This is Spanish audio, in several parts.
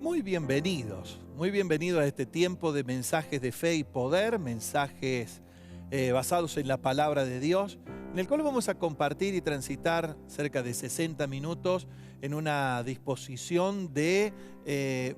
Muy bienvenidos a este tiempo de mensajes de fe y poder, mensajes basados en la palabra de Dios, en el cual vamos a compartir y transitar cerca de 60 minutos en una disposición de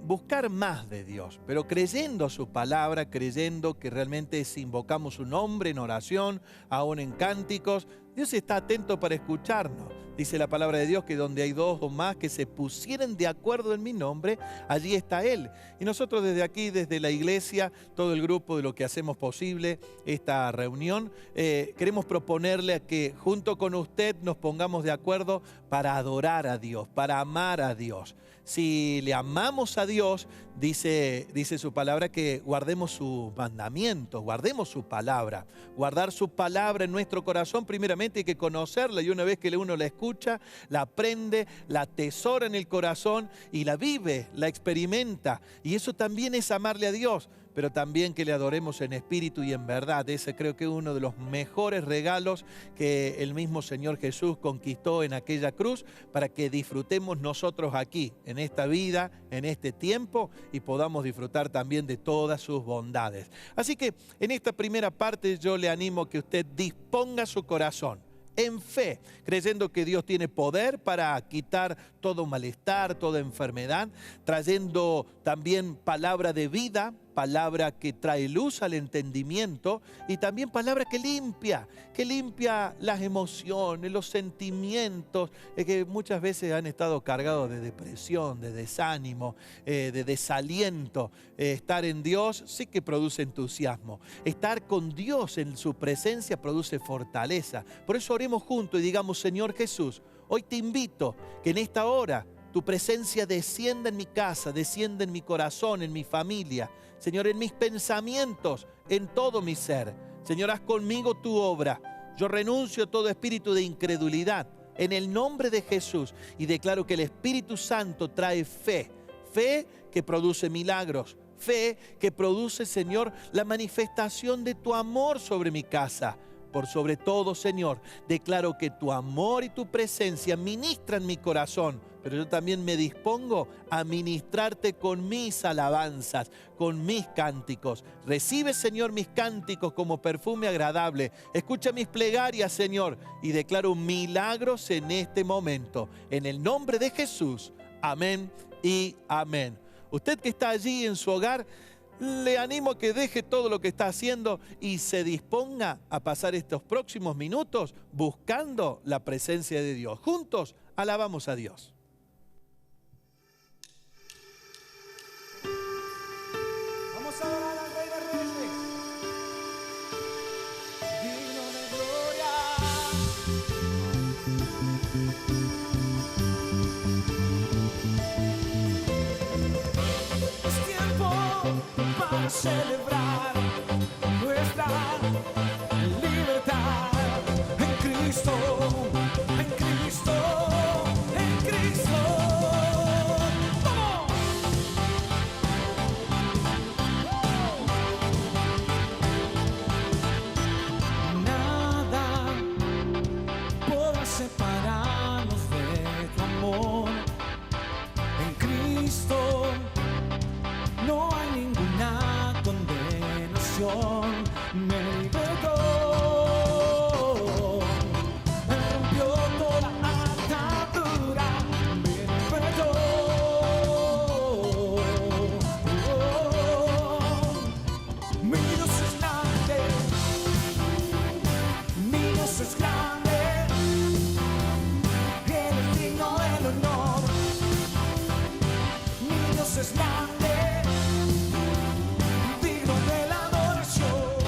buscar más de Dios, pero creyendo su palabra, creyendo que realmente si invocamos su nombre en oración, aún en cánticos, Dios está atento para escucharnos. Dice la palabra de Dios que donde hay dos o más que se pusieren de acuerdo en mi nombre, allí está Él. Y nosotros desde aquí, desde la iglesia, todo el grupo de lo que hacemos posible, esta reunión, queremos proponerle a que junto con usted nos pongamos de acuerdo para adorar a Dios, para amar a Dios. Si le amamos a Dios, dice su palabra que guardemos sus mandamientos, guardemos su palabra. Guardar su palabra en nuestro corazón, primeramente hay que conocerla, y una vez que uno la escucha, la aprende, la atesora en el corazón y la vive, la experimenta. Y eso también es amarle a Dios, pero también que le adoremos en espíritu y en verdad. Ese creo que es uno de los mejores regalos que el mismo Señor Jesús conquistó en aquella cruz para que disfrutemos nosotros aquí, en esta vida, en este tiempo, y podamos disfrutar también de todas sus bondades. Así que en esta primera parte yo le animo a que usted disponga su corazón en fe, creyendo que Dios tiene poder para quitar todo malestar, toda enfermedad, trayendo también palabra de vida, palabra que trae luz al entendimiento y también palabra que limpia las emociones, los sentimientos que muchas veces han estado cargados de depresión, de desánimo, de desaliento. Estar en Dios sí que produce entusiasmo. Estar con Dios en su presencia produce fortaleza. Por eso oremos juntos y digamos: Señor Jesús, hoy te invito que en esta hora tu presencia descienda en mi casa, descienda en mi corazón, en mi familia. Señor, en mis pensamientos, en todo mi ser. Señor, haz conmigo tu obra. Yo renuncio a todo espíritu de incredulidad en el nombre de Jesús y declaro que el Espíritu Santo trae fe. Fe que produce milagros. Fe que produce, Señor, la manifestación de tu amor sobre mi casa. Por sobre todo, Señor, declaro que tu amor y tu presencia ministran mi corazón, pero yo también me dispongo a ministrarte con mis alabanzas, con mis cánticos. Recibe, Señor, mis cánticos como perfume agradable. Escucha mis plegarias, Señor, y declaro milagros en este momento. En el nombre de Jesús. Amén y amén. Usted que está allí en su hogar, le animo a que deje todo lo que está haciendo y se disponga a pasar estos próximos minutos buscando la presencia de Dios. Juntos alabamos a Dios. Vamos a adorar al Rey de Reyes, digno de gloria. Es tiempo para celebrar nuestra libertad en Cristo, en Cristo, en Cristo. ¡Vamos! Nada podrá separarnos de tu amor en Cristo. No hay ninguna condenación, me libertó, me rompió toda atadura, me libertó. Mi Dios es grande, mi Dios es grande, Él es digno del honor. Mi Dios es grande, digno de la adoración.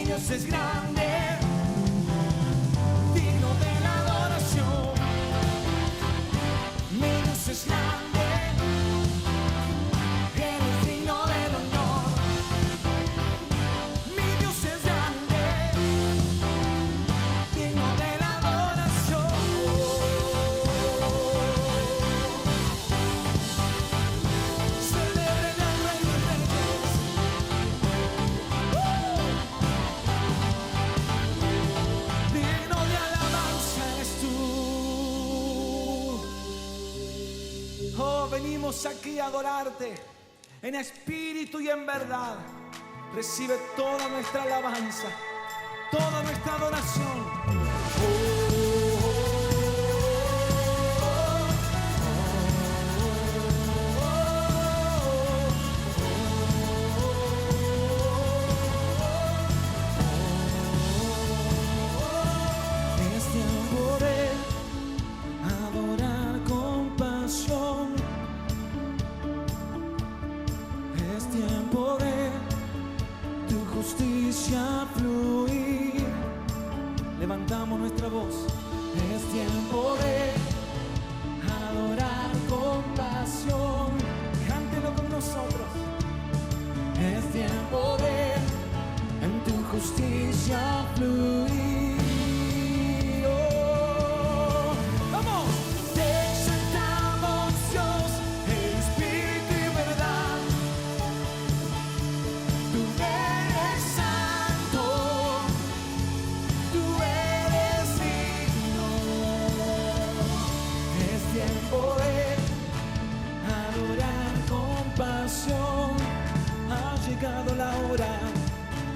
Dios es grande, digno de la adoración. Mi Dios es grande, Él es digno del honor. Mi Dios es grande, digno de la adoración. Celebren al Rey de Reyes. Digno de alabanza eres tú. Oh, venimos aquí a adorarte en espíritu y en verdad. Recibe toda nuestra alabanza, toda nuestra adoración. Es tiempo de adorar con pasión. Es tiempo de tu justicia fluir. Levantamos nuestra voz. Es tiempo de adorar con pasión. Cántelo con nosotros. Es tiempo de en tu justicia fluir. Oh, vamos. Te exaltamos, Dios, en espíritu y verdad. Tú eres santo, tú eres digno. Es tiempo de adorar con pasión. Ha llegado la hora.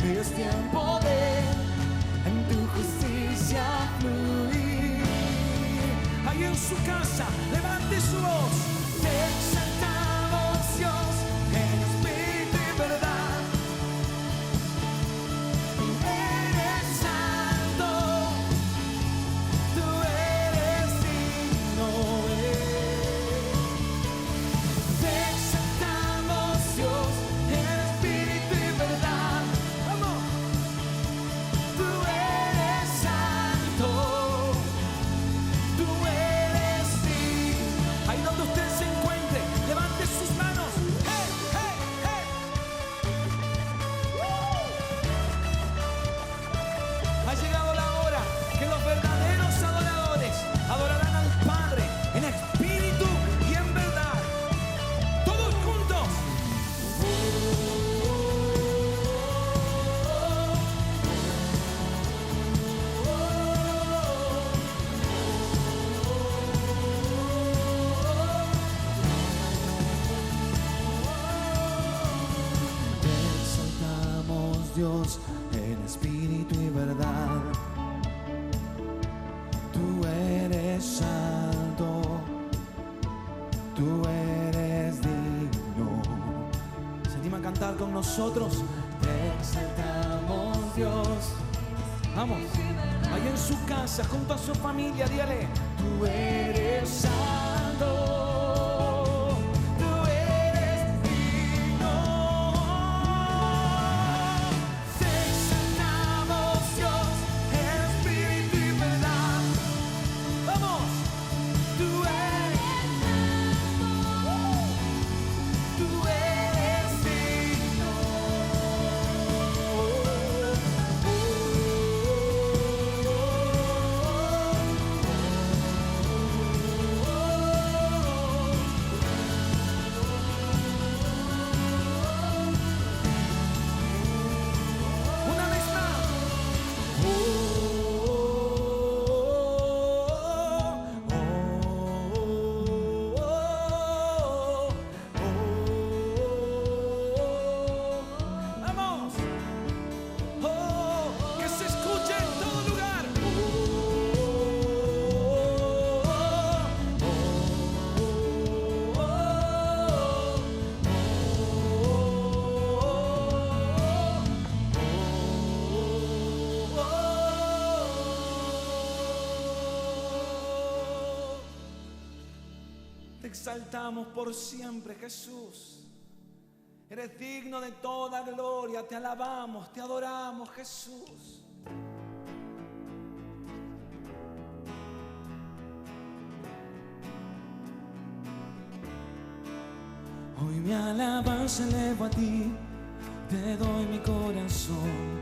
Es tiempo de en tu justicia fluir. Ahí en su casa, levante su voz. Te exaltamos, Dios, en espíritu y verdad. Tú eres santo, tú eres digno. Te exaltamos, Dios, en espíritu y verdad. Vamos. Tú eres santo, tú eres digno. Ahí donde usted se encuentre, levante sus manos. ¡Hey, hey, hey! Ha llegado la hora que los verdaderos adoradores adorarán al Padre en espíritu y en verdad. Todos juntos. Te exaltamos, Dios, en espíritu y verdad. Tú eres santo, tú eres digno. ¿Se anima a cantar con nosotros? Te exaltamos, Dios. Vamos, ahí en su casa, junto a su familia, dígale. Tú eres santo, tú eres digno. Te exaltamos, Dios, en espíritu y verdad. Vamos, tú eres digno. Una vez más. Vamos. Que se escuche en todo lugar. Te exaltamos por siempre, Jesús. Eres digno de toda gloria, te alabamos, te adoramos, Jesús. Hoy mi alabanza elevo a ti, te doy mi corazón,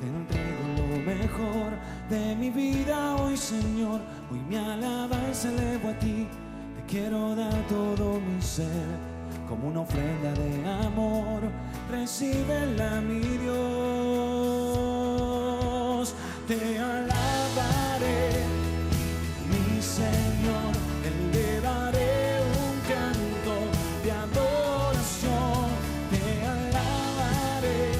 te entrego lo mejor de mi vida hoy, Señor. Hoy mi alabanza elevo a ti, te quiero dar todo mi ser, como una ofrenda de amor, recíbela, mi Dios. Te alabaré, mi Señor, elevaré un canto de adoración. Te alabaré,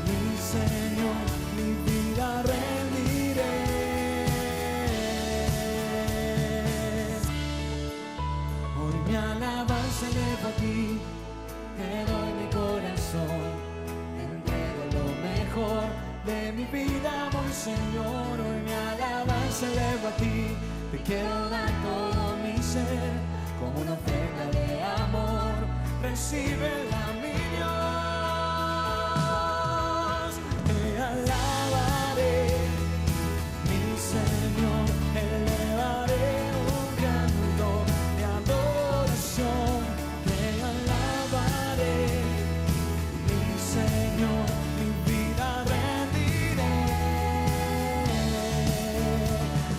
mi Señor, mi vida rendiré. Hoy mi alabanza elevo a ti, te doy mi corazón, te entrego lo mejor de mi vida, mi Señor. Hoy mi alabanza elevo a ti, te quiero dar todo mi ser, como una ofrenda de amor, recíbela, mi Dios. Te alabaré, mi Señor, elevaré un canto de adoración. Te alabaré, mi Señor, mi vida rendiré.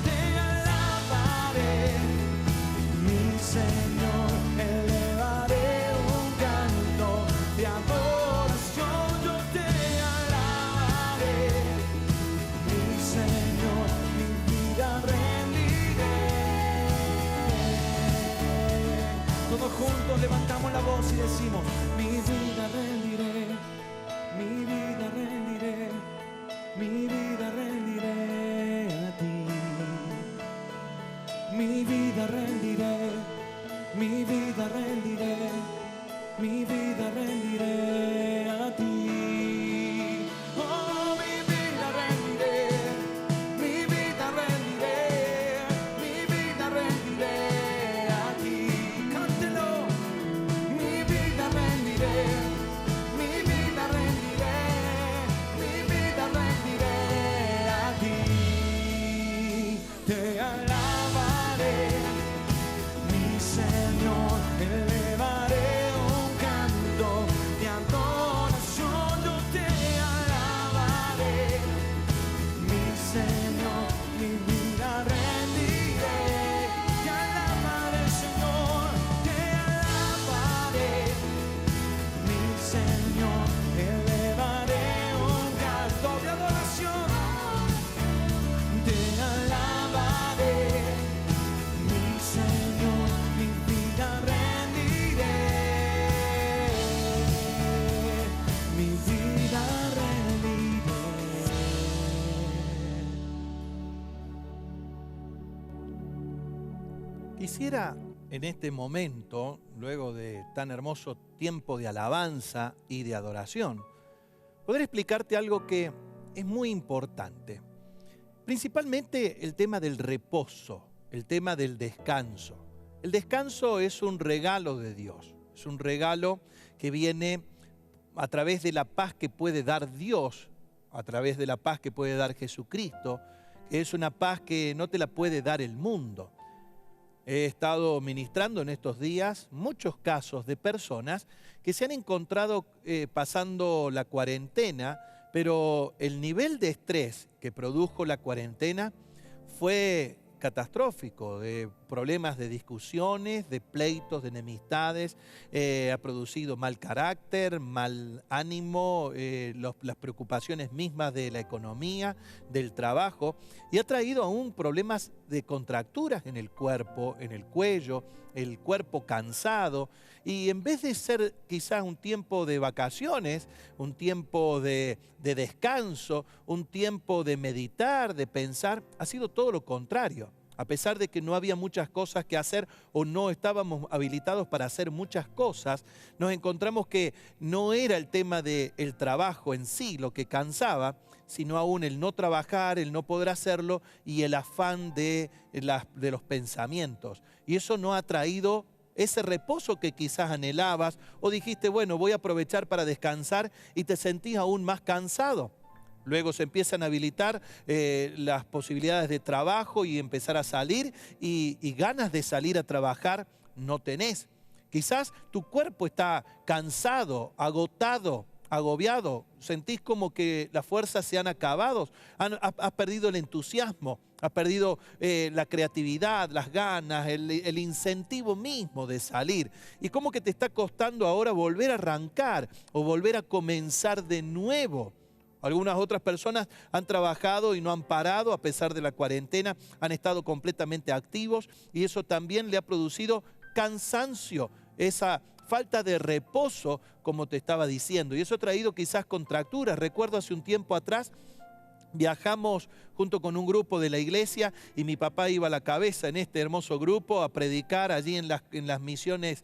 Te alabaré, mi Señor, elevaré un canto de adoración. Yo te alabaré, mi Señor, mi vida rendiré. Todos juntos levantamos la voz y decimos: mi vida rendiré, mi vida rendiré, mi vida rendiré a ti. Mi vida rendiré, mi vida rendiré, mi vida rendiré a ti. Oh, mi vida rendiré, mi vida rendiré, mi vida rendiré a ti. Cántelo. Mi vida rendiré, mi vida rendiré, mi vida rendiré a ti. Te alabaré, mi Señor, elevaré un canto de adoración. Yo te alabaré, mi Señor, mi vida rendiré. Te alabaré, Señor, te alabaré, mi Señor, elevaré un canto de adoración. Te alabaré, mi Señor, mi vida rendiré. Mi vida rendiré. Quisiera en este momento, luego de tan hermoso tiempo de alabanza y de adoración, poder explicarte algo que es muy importante. Principalmente el tema del reposo, el tema del descanso. El descanso es un regalo de Dios, es un regalo que viene a través de la paz que puede dar Dios, a través de la paz que puede dar Jesucristo, que es una paz que no te la puede dar el mundo. He estado ministrando en estos días muchos casos de personas que se han encontrado pasando la cuarentena, pero el nivel de estrés que produjo la cuarentena fue catastrófico, de problemas de discusiones, de pleitos, de enemistades, ha producido mal carácter, mal ánimo, las preocupaciones mismas de la economía, del trabajo, y ha traído aún problemas de contracturas en el cuerpo, en el cuello, el cuerpo cansado, y en vez de ser quizás un tiempo de vacaciones, un tiempo de descanso, un tiempo de meditar, de pensar, ha sido todo lo contrario. A pesar de que no había muchas cosas que hacer o no estábamos habilitados para hacer muchas cosas, nos encontramos que no era el tema del trabajo en sí lo que cansaba, sino aún el no trabajar, el no poder hacerlo y el afán de los pensamientos. Y eso no ha traído ese reposo que quizás anhelabas, o dijiste, bueno, voy a aprovechar para descansar y te sentís aún más cansado. Luego se empiezan a habilitar las posibilidades de trabajo y empezar a salir y ganas de salir a trabajar no tenés. Quizás tu cuerpo está cansado, agotado, agobiado, sentís como que las fuerzas se han acabado, has perdido el entusiasmo, has perdido la creatividad, las ganas, el incentivo mismo de salir. Y como que te está costando ahora volver a arrancar o volver a comenzar de nuevo. Algunas otras personas han trabajado y no han parado a pesar de la cuarentena, han estado completamente activos y eso también le ha producido cansancio, esa falta de reposo, como te estaba diciendo. Y eso ha traído quizás contracturas. Recuerdo hace un tiempo atrás, viajamos junto con un grupo de la iglesia y mi papá iba a la cabeza en este hermoso grupo a predicar allí en las misiones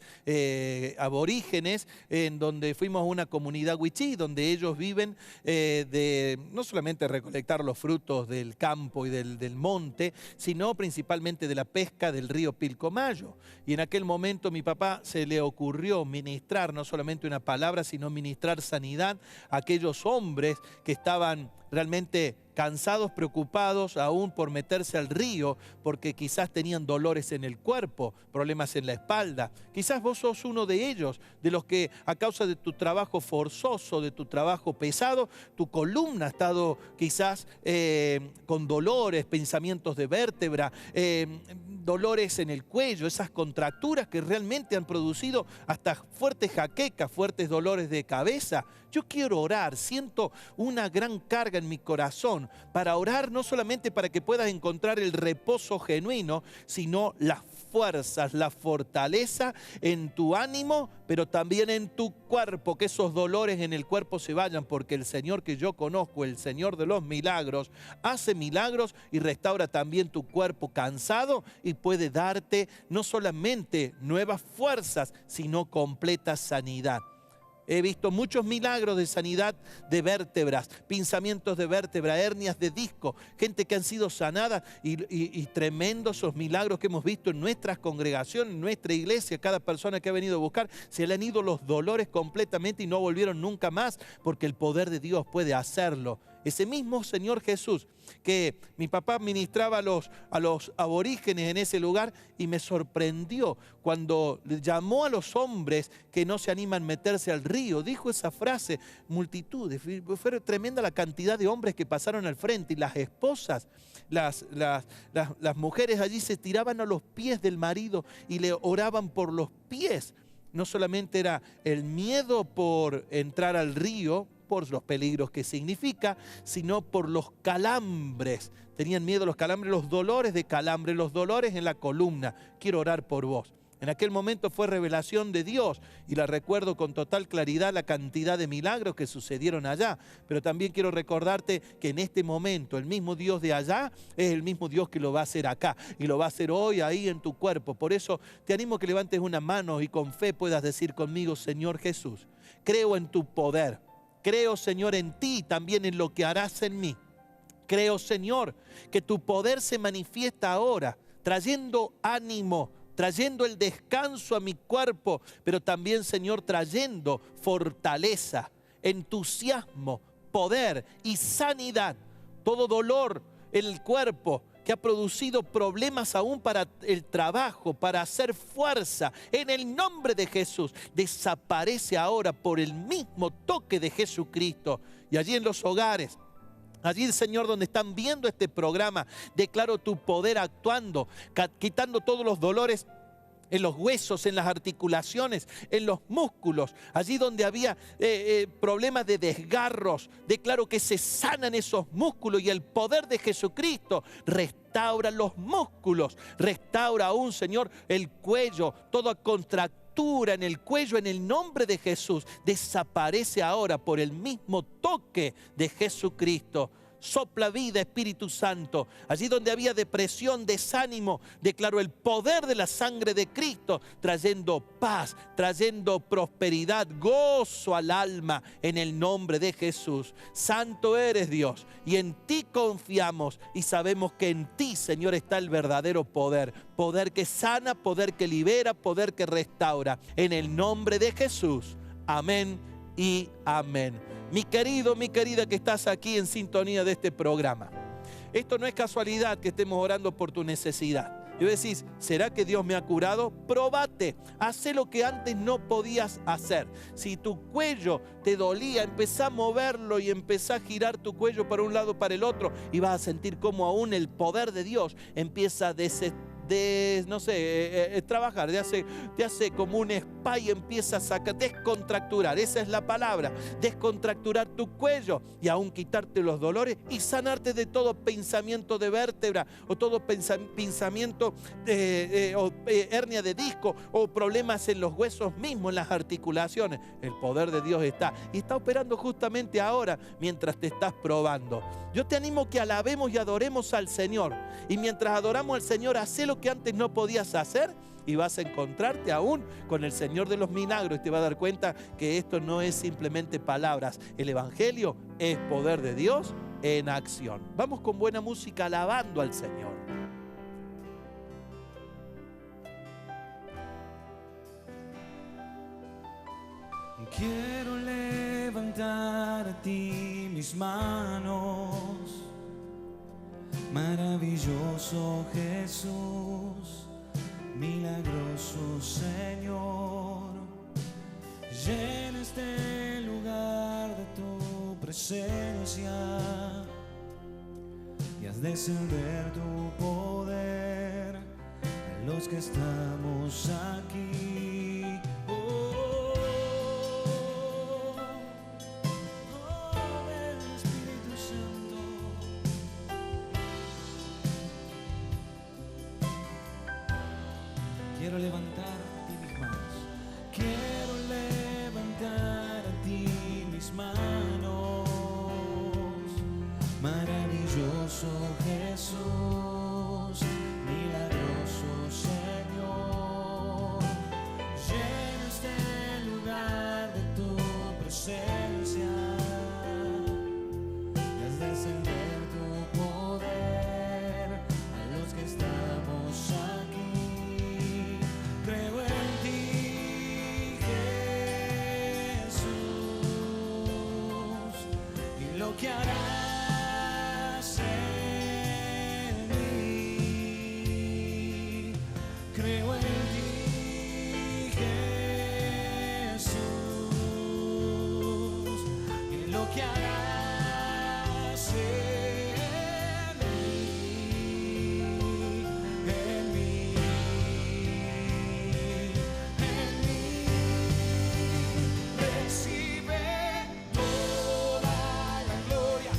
aborígenes, en donde fuimos a una comunidad wichí, donde ellos viven de no solamente recolectar los frutos del campo y del monte, sino principalmente de la pesca del río Pilcomayo. Y en aquel momento mi papá se le ocurrió ministrar no solamente una palabra, sino ministrar sanidad a aquellos hombres que estaban realmente cansados, preocupados aún por meterse al río, porque quizás tenían dolores en el cuerpo, problemas en la espalda. Quizás vos sos uno de ellos, de los que a causa de tu trabajo forzoso, de tu trabajo pesado, tu columna ha estado quizás con dolores, pensamientos de vértebra, dolores en el cuello, esas contracturas que realmente han producido hasta fuertes jaquecas, fuertes dolores de cabeza. Yo quiero orar, siento una gran carga en mi corazón para orar, no solamente para que puedas encontrar el reposo genuino, sino las fuerzas, la fortaleza en tu ánimo, pero también en tu cuerpo, que esos dolores en el cuerpo se vayan, porque el Señor que yo conozco, el Señor de los milagros, hace milagros y restaura también tu cuerpo cansado y puede darte no solamente nuevas fuerzas, sino completa sanidad. He visto muchos milagros de sanidad de vértebras, pinzamientos de vértebra, hernias de disco, gente que han sido sanadas y tremendos esos milagros que hemos visto en nuestras congregaciones, en nuestra iglesia. Cada persona que ha venido a buscar, se le han ido los dolores completamente y no volvieron nunca más, porque el poder de Dios puede hacerlo. Ese mismo Señor Jesús que mi papá ministraba a los aborígenes en ese lugar, y me sorprendió cuando llamó a los hombres que no se animan a meterse al río. Dijo esa frase, multitudes, fue tremenda la cantidad de hombres que pasaron al frente, y las esposas, las mujeres allí se tiraban a los pies del marido y le oraban por los pies. No solamente era el miedo por entrar al río, por los peligros que significa, sino por los calambres. Tenían miedo a los calambres, los dolores de calambre, los dolores en la columna. Quiero orar por vos. En aquel momento fue revelación de Dios y la recuerdo con total claridad, la cantidad de milagros que sucedieron allá. Pero también quiero recordarte que en este momento el mismo Dios de allá es el mismo Dios que lo va a hacer acá y lo va a hacer hoy ahí en tu cuerpo. Por eso te animo a que levantes una mano y con fe puedas decir conmigo: Señor Jesús, creo en tu poder. Creo, Señor, en ti y también en lo que harás en mí. Creo, Señor, que tu poder se manifiesta ahora, trayendo ánimo, trayendo el descanso a mi cuerpo, pero también, Señor, trayendo fortaleza, entusiasmo, poder y sanidad. Todo dolor en el cuerpo que ha producido problemas aún para el trabajo, para hacer fuerza, en el nombre de Jesús, desaparece ahora por el mismo toque de Jesucristo. Y allí en los hogares, allí, Señor, donde están viendo este programa, declaro tu poder actuando, quitando todos los dolores en los huesos, en las articulaciones, en los músculos. Allí donde había problemas de desgarros, declaro que se sanan esos músculos y el poder de Jesucristo restaura los músculos. Restaura aún, Señor, el cuello, toda contractura en el cuello, en el nombre de Jesús, desaparece ahora por el mismo toque de Jesucristo. Sopla vida, Espíritu Santo. Allí donde había depresión, desánimo, declaro el poder de la sangre de Cristo, trayendo paz, trayendo prosperidad, gozo al alma, en el nombre de Jesús. Santo eres Dios, y en ti confiamos, y sabemos que en ti, Señor, está el verdadero poder. Poder que sana, poder que libera, poder que restaura. En el nombre de Jesús. Amén y amén. Mi querido, mi querida que estás aquí en sintonía de este programa. Esto no es casualidad que estemos orando por tu necesidad. Y vos decís, ¿será que Dios me ha curado? Probate, hacé lo que antes no podías hacer. Si tu cuello te dolía, empezá a moverlo y empezá a girar tu cuello para un lado, para el otro, y vas a sentir como aún el poder de Dios empieza a trabajar, te hace como un spa y empieza a descontracturar, esa es la palabra, descontracturar tu cuello y aún quitarte los dolores y sanarte de todo pensamiento de vértebra o todo pensamiento o hernia de disco o problemas en los huesos mismos, en las articulaciones. El poder de Dios está y está operando justamente ahora mientras te estás probando. Yo te animo que alabemos y adoremos al Señor, y mientras adoramos al Señor, hacé lo que antes no podías hacer y vas a encontrarte aún con el Señor de los milagros, y te vas a dar cuenta que esto no es simplemente palabras. El Evangelio es poder de Dios en acción. Vamos con buena música alabando al Señor. Quiero levantar a ti mis manos, maravilloso Jesús, milagroso Señor. Llena este lugar de tu presencia y haz descender tu poder a los que estamos aquí. Quiero levantar a ti mis manos. Quiero levantar a ti mis manos. Maravilloso Jesús, milagroso Señor. Llena este lugar de tu presencia y haz descender tu poder a los que estamos aquí. Creo en ti, Jesús, y lo que harás en mí. Creo en ti, Jesús, y lo que harás en mí, en mí. Recibe toda la gloria,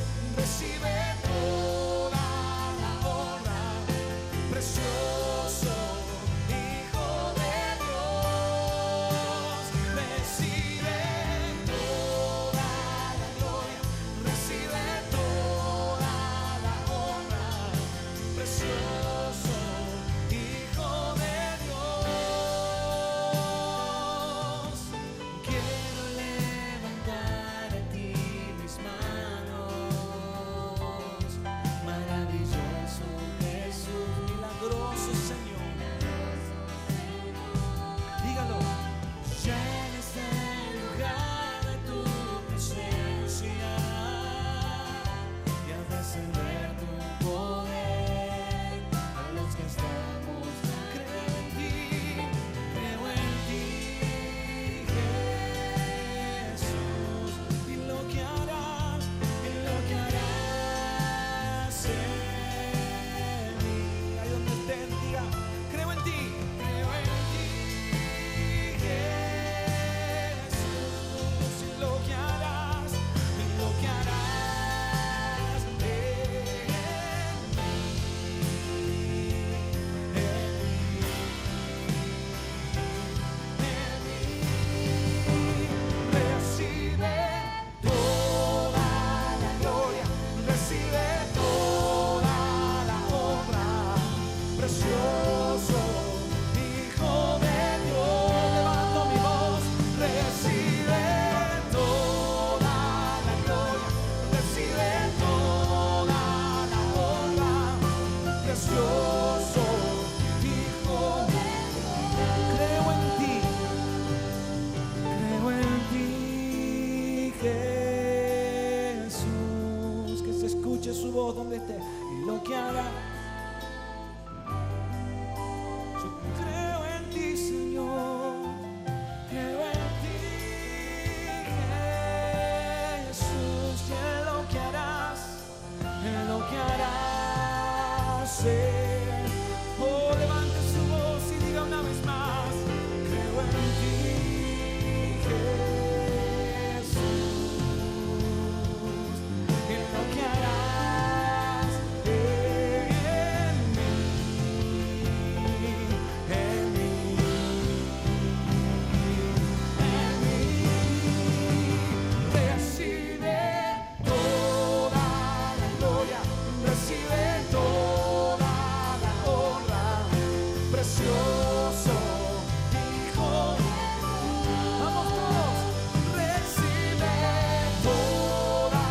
voz donde esté y lo que hará. Yo creo en ti, Señor, creo en ti, Jesús, y en lo que harás, en lo que harás. Oh, levante su voz y diga una vez más, creo en ti, Jesús, en lo que harás en mí, en mí, en mí. Recibe toda la gloria, recibe toda la honra, precioso Hijo. Vamos todos, recibe toda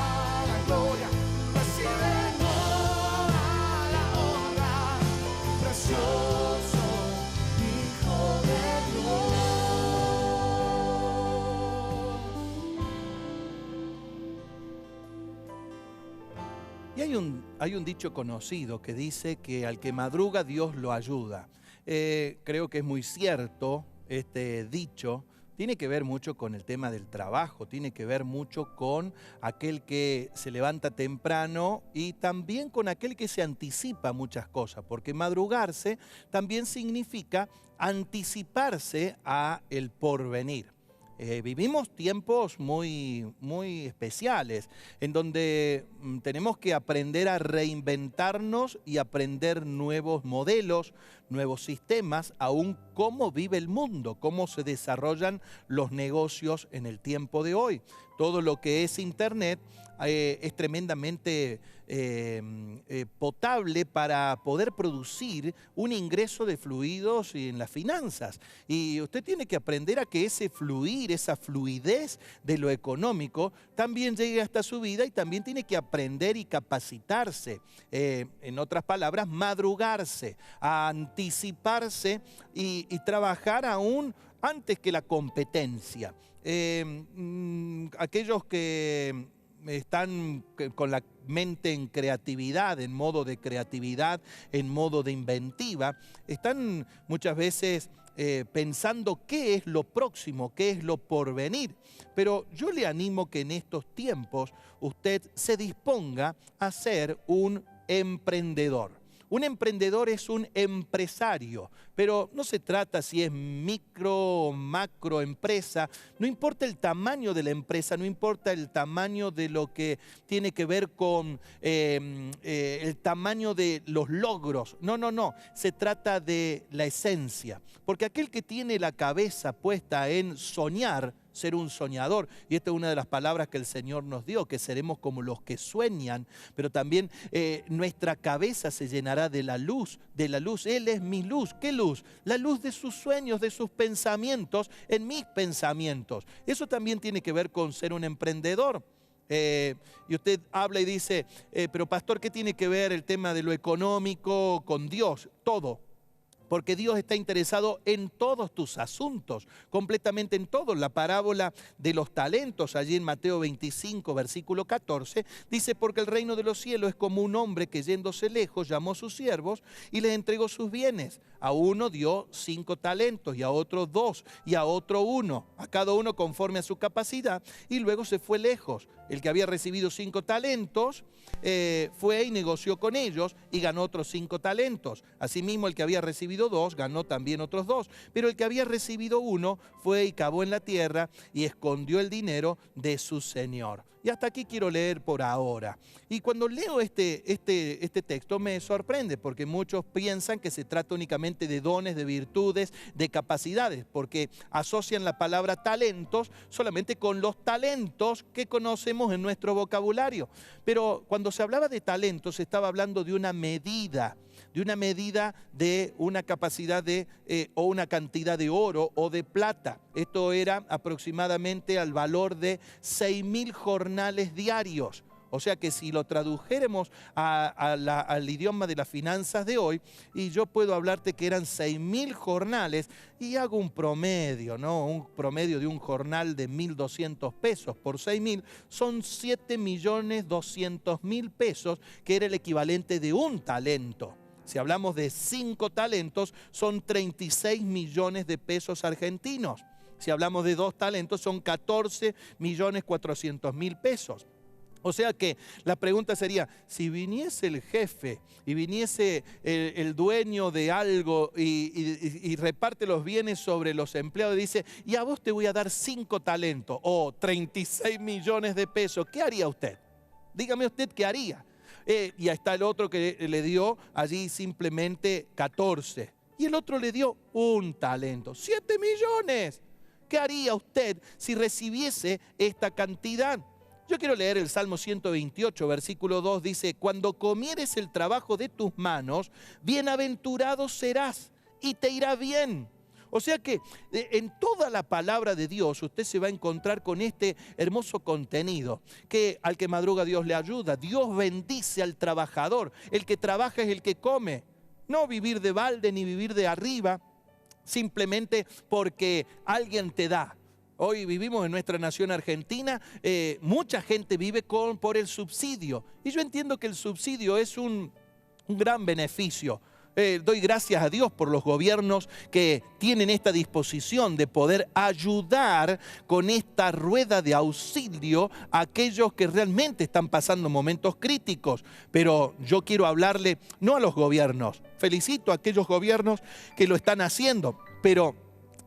la gloria, recibe toda la honra, precioso Hijo de Dios. Y hay un dicho conocido que dice que al que madruga Dios lo ayuda. Creo que es muy cierto este dicho. Tiene que ver mucho con el tema del trabajo, tiene que ver mucho con aquel que se levanta temprano y también con aquel que se anticipa a muchas cosas, porque madrugarse también significa anticiparse a el porvenir. Vivimos tiempos muy, muy especiales en donde tenemos que aprender a reinventarnos y aprender nuevos modelos, nuevos sistemas, aún cómo vive el mundo, cómo se desarrollan los negocios en el tiempo de hoy. Todo lo que es Internet es tremendamente potable para poder producir un ingreso de fluidos en las finanzas. Y usted tiene que aprender a que ese fluir, esa fluidez de lo económico también llegue hasta su vida y también tiene que aprender y capacitarse. En otras palabras, madrugarse, a anticiparse y trabajar aún antes que la competencia. Aquellos que están con la mente en creatividad, en modo de creatividad, en modo de inventiva, están muchas veces pensando qué es lo próximo, qué es lo porvenir. Pero yo le animo que en estos tiempos usted se disponga a ser un emprendedor. Un emprendedor es un empresario, pero no se trata si es micro o macro empresa, no importa el tamaño de la empresa, no importa el tamaño de lo que tiene que ver con el tamaño de los logros. No, se trata de la esencia, porque aquel que tiene la cabeza puesta en soñar, ser un soñador, y esta es una de las palabras que el Señor nos dio, que seremos como los que sueñan, pero también nuestra cabeza se llenará de la luz, Él es mi luz. ¿Qué luz? La luz de sus sueños, de sus pensamientos, en mis pensamientos. Eso también tiene que ver con ser un emprendedor. Y usted habla y dice, pero pastor, ¿qué tiene que ver el tema de lo económico con Dios? Todo. Porque Dios está interesado en todos tus asuntos, completamente en todos. La parábola de los talentos, allí en Mateo 25, versículo 14, dice, porque el reino de los cielos es como un hombre que yéndose lejos llamó a sus siervos y les entregó sus bienes. A uno dio 5 talentos, y a otro 2, y a otro 1, a cada uno conforme a su capacidad, y luego se fue lejos. El que había recibido 5 talentos fue y negoció con ellos y ganó otros 5 talentos. Asimismo, el que había recibido 2 ganó también otros 2. Pero el que había recibido 1 fue y cavó en la tierra y escondió el dinero de su señor. Y hasta aquí quiero leer por ahora. Y cuando leo este texto me sorprende, porque muchos piensan que se trata únicamente de dones, de virtudes, de capacidades, porque asocian la palabra talentos solamente con los talentos que conocemos en nuestro vocabulario. Pero cuando se hablaba de talentos se estaba hablando de una medida de una capacidad o una cantidad de oro o de plata. Esto era aproximadamente al valor de 6.000 jornales diarios. O sea que si lo tradujéramos al idioma de las finanzas de hoy, y yo puedo hablarte que eran 6.000 jornales, y hago un promedio, ¿no? Un promedio de un jornal de 1.200 pesos por 6.000, son 7.200.000 pesos, que era el equivalente de un talento. Si hablamos de 5 talentos, son 36 millones de pesos argentinos. Si hablamos de 2 talentos, son 14.400.000 pesos. O sea que la pregunta sería, si viniese el jefe y viniese el dueño de algo y reparte los bienes sobre los empleados y dice, y a vos te voy a dar 5 talentos o 36 millones de pesos, ¿qué haría usted? Dígame usted qué haría. Y ahí está el otro que le dio allí simplemente 14. Y el otro le dio 1 talento, 7 millones. ¿Qué haría usted si recibiese esta cantidad? Yo quiero leer el Salmo 128, versículo 2, dice, cuando comieres el trabajo de tus manos, bienaventurado serás y te irá bien. O sea que en toda la palabra de Dios usted se va a encontrar con este hermoso contenido, que al que madruga Dios le ayuda, Dios bendice al trabajador, el que trabaja es el que come, no vivir de balde ni vivir de arriba, simplemente porque alguien te da. Hoy vivimos en nuestra nación argentina, mucha gente vive por el subsidio. Y yo entiendo que el subsidio es un gran beneficio. Doy gracias a Dios por los gobiernos que tienen esta disposición de poder ayudar con esta rueda de auxilio a aquellos que realmente están pasando momentos críticos. Pero yo quiero hablarle no a los gobiernos, felicito a aquellos gobiernos que lo están haciendo, pero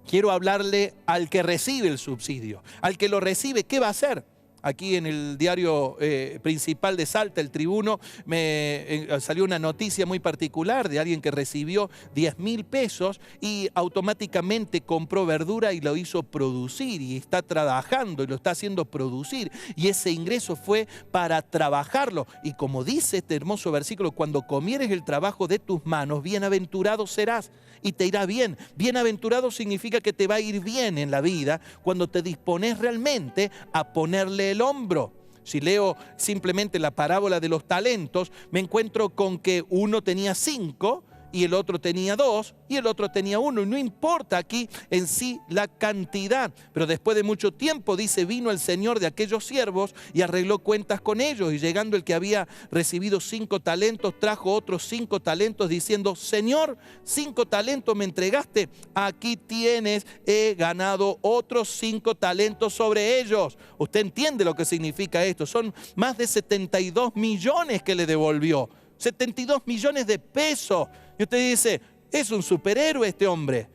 quiero hablarle al que recibe el subsidio, al que lo recibe, ¿qué va a hacer? Aquí en el diario principal de Salta, El Tribuno, me salió una noticia muy particular de alguien que recibió 10.000 pesos y automáticamente compró verdura y lo hizo producir y está trabajando y lo está haciendo producir. Y ese ingreso fue para trabajarlo. Y como dice este hermoso versículo, cuando comieres el trabajo de tus manos, bienaventurado serás y te irá bien. Bienaventurado significa que te va a ir bien en la vida cuando te dispones realmente a ponerle el hombro. Si leo simplemente la parábola de los talentos, me encuentro con que uno tenía 5 y el otro tenía 2 y el otro tenía 1. Y no importa aquí en sí la cantidad, pero después de mucho tiempo, dice, vino el Señor de aquellos siervos y arregló cuentas con ellos. Y llegando el que había recibido 5 talentos, trajo otros 5 talentos diciendo, Señor, 5 talentos me entregaste, aquí tienes, he ganado otros 5 talentos sobre ellos. Usted entiende lo que significa esto, son más de 72 millones que le devolvió, 72 millones de pesos. Y usted dice, es un superhéroe este hombre.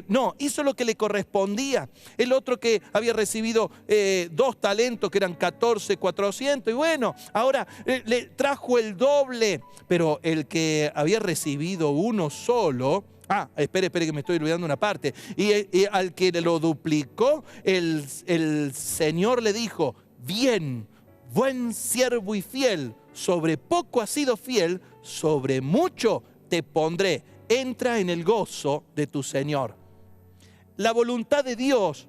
No, hizo lo que le correspondía. El otro que había recibido 2 talentos, que eran 14.400, y bueno, ahora le trajo el doble. Pero el que había recibido 1 solo, espere que me estoy olvidando una parte. Y al que lo duplicó, el Señor le dijo, bien, buen siervo y fiel, sobre poco has sido fiel, sobre mucho te pondré. Entra en el gozo de tu Señor. La voluntad de Dios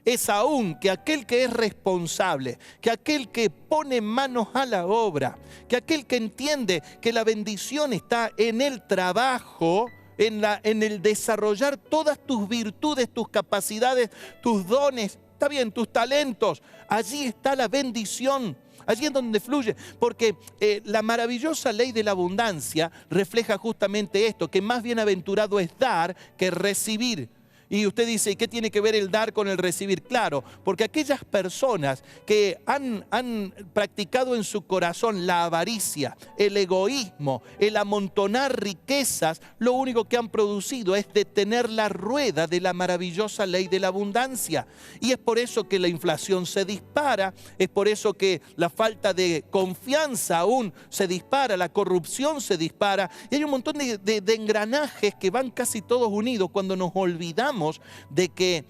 es aún que aquel que es responsable, que aquel que pone manos a la obra, que aquel que entiende que la bendición está en el trabajo, en el desarrollar todas tus virtudes, tus capacidades, tus dones, está bien, tus talentos, allí está la bendición. Allí es donde fluye, porque la maravillosa ley de la abundancia refleja justamente esto, que más bienaventurado es dar que recibir. Y usted dice, ¿y qué tiene que ver el dar con el recibir? Claro, porque aquellas personas que han practicado en su corazón la avaricia, el egoísmo, el amontonar riquezas, lo único que han producido es detener la rueda de la maravillosa ley de la abundancia. Y es por eso que la inflación se dispara, es por eso que la falta de confianza aún se dispara, la corrupción se dispara. Y hay un montón de engranajes que van casi todos unidos cuando nos olvidamos de que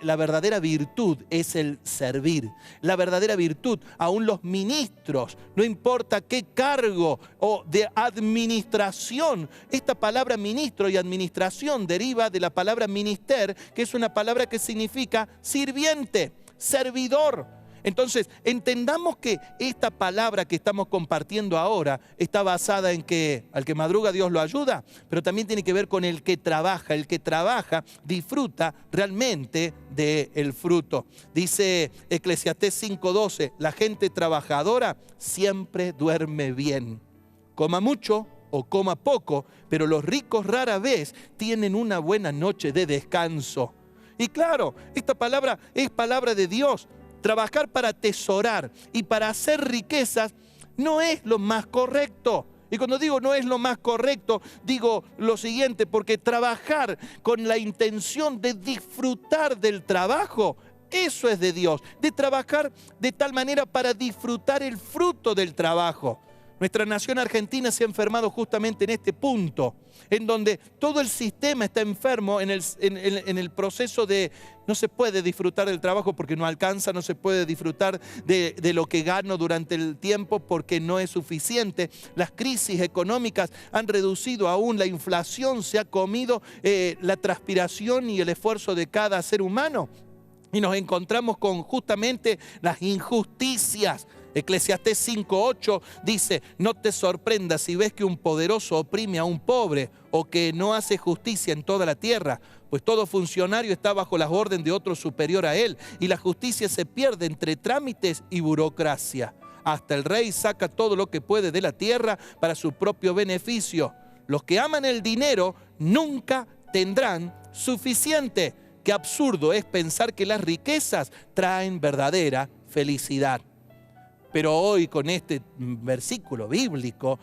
la verdadera virtud es el servir. La verdadera virtud, aún los ministros, no importa qué cargo o de administración. Esta palabra ministro y administración deriva de la palabra minister, que es una palabra que significa sirviente, servidor. Entonces, entendamos que esta palabra que estamos compartiendo ahora está basada en que al que madruga Dios lo ayuda, pero también tiene que ver con el que trabaja. El que trabaja disfruta realmente del fruto. Dice Eclesiastés 5:12, la gente trabajadora siempre duerme bien. Coma mucho o coma poco, pero los ricos rara vez tienen una buena noche de descanso. Y claro, esta palabra es palabra de Dios. Trabajar para atesorar y para hacer riquezas no es lo más correcto. Y cuando digo no es lo más correcto, digo lo siguiente, porque trabajar con la intención de disfrutar del trabajo, eso es de Dios. De trabajar de tal manera para disfrutar el fruto del trabajo. Nuestra nación argentina se ha enfermado justamente en este punto, en donde todo el sistema está enfermo en el proceso de no se puede disfrutar del trabajo porque no alcanza, no se puede disfrutar de lo que gano durante el tiempo porque no es suficiente. Las crisis económicas han reducido aún, la inflación se ha comido la transpiración y el esfuerzo de cada ser humano. Y nos encontramos con justamente las injusticias. Eclesiastés 5:8 dice, no te sorprendas si ves que un poderoso oprime a un pobre o que no hace justicia en toda la tierra, pues todo funcionario está bajo las órdenes de otro superior a él y la justicia se pierde entre trámites y burocracia. Hasta el rey saca todo lo que puede de la tierra para su propio beneficio. Los que aman el dinero nunca tendrán suficiente. Qué absurdo es pensar que las riquezas traen verdadera felicidad. Pero hoy con este versículo bíblico,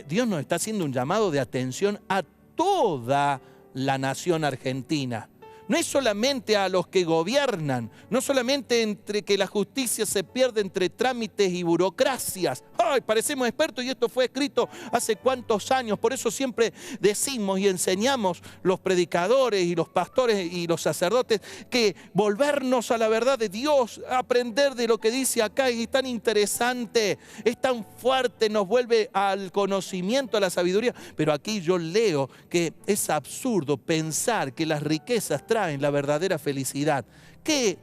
Dios nos está haciendo un llamado de atención a toda la nación argentina. No es solamente a los que gobiernan, no solamente entre que la justicia se pierde entre trámites y burocracias. ¡Ay, parecemos expertos y esto fue escrito hace cuántos años! Por eso siempre decimos y enseñamos los predicadores y los pastores y los sacerdotes que volvernos a la verdad de Dios, aprender de lo que dice acá es tan interesante, es tan fuerte, nos vuelve al conocimiento, a la sabiduría. Pero aquí yo leo que es absurdo pensar que las riquezas traen la verdadera felicidad.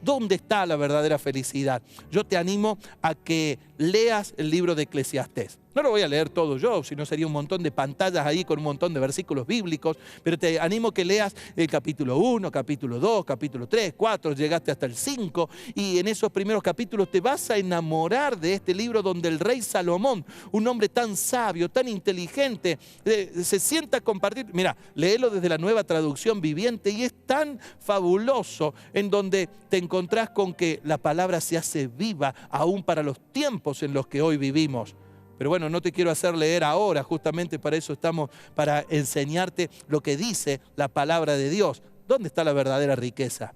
¿Dónde está la verdadera felicidad? Yo te animo a que leas el libro de Eclesiastés. No lo voy a leer todo yo, si no sería un montón de pantallas ahí con un montón de versículos bíblicos, pero te animo a que leas el capítulo 1, capítulo 2, capítulo 3, 4, llegaste hasta el 5, y en esos primeros capítulos te vas a enamorar de este libro donde el rey Salomón, un hombre tan sabio, tan inteligente, se sienta a compartir. Mira, léelo desde la Nueva Traducción Viviente y es tan fabuloso en donde te encontrás con que la palabra se hace viva aún para los tiempos en los que hoy vivimos. Pero bueno, no te quiero hacer leer ahora, justamente para eso estamos, para enseñarte lo que dice la palabra de Dios. ¿Dónde está la verdadera riqueza?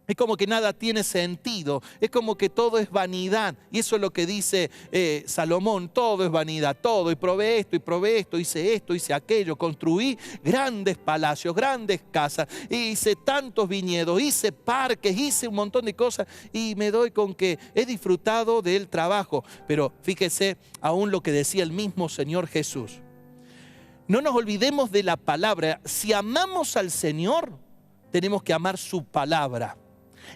Es como que nada tiene sentido, es como que todo es vanidad. Y eso es lo que dice Salomón, todo es vanidad, todo. Y probé esto, hice aquello, construí grandes palacios, grandes casas, hice tantos viñedos, hice parques, hice un montón de cosas y me doy con que he disfrutado del trabajo. Pero fíjese aún lo que decía el mismo Señor Jesús. No nos olvidemos de la palabra. Si amamos al Señor, tenemos que amar su palabra.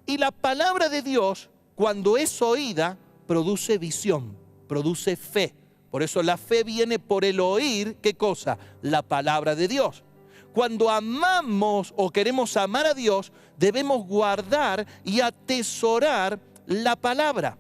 Y la palabra de Dios, cuando es oída, produce visión, produce fe. Por eso la fe viene por el oír, ¿qué cosa? La palabra de Dios. Cuando amamos o queremos amar a Dios, debemos guardar y atesorar la palabra.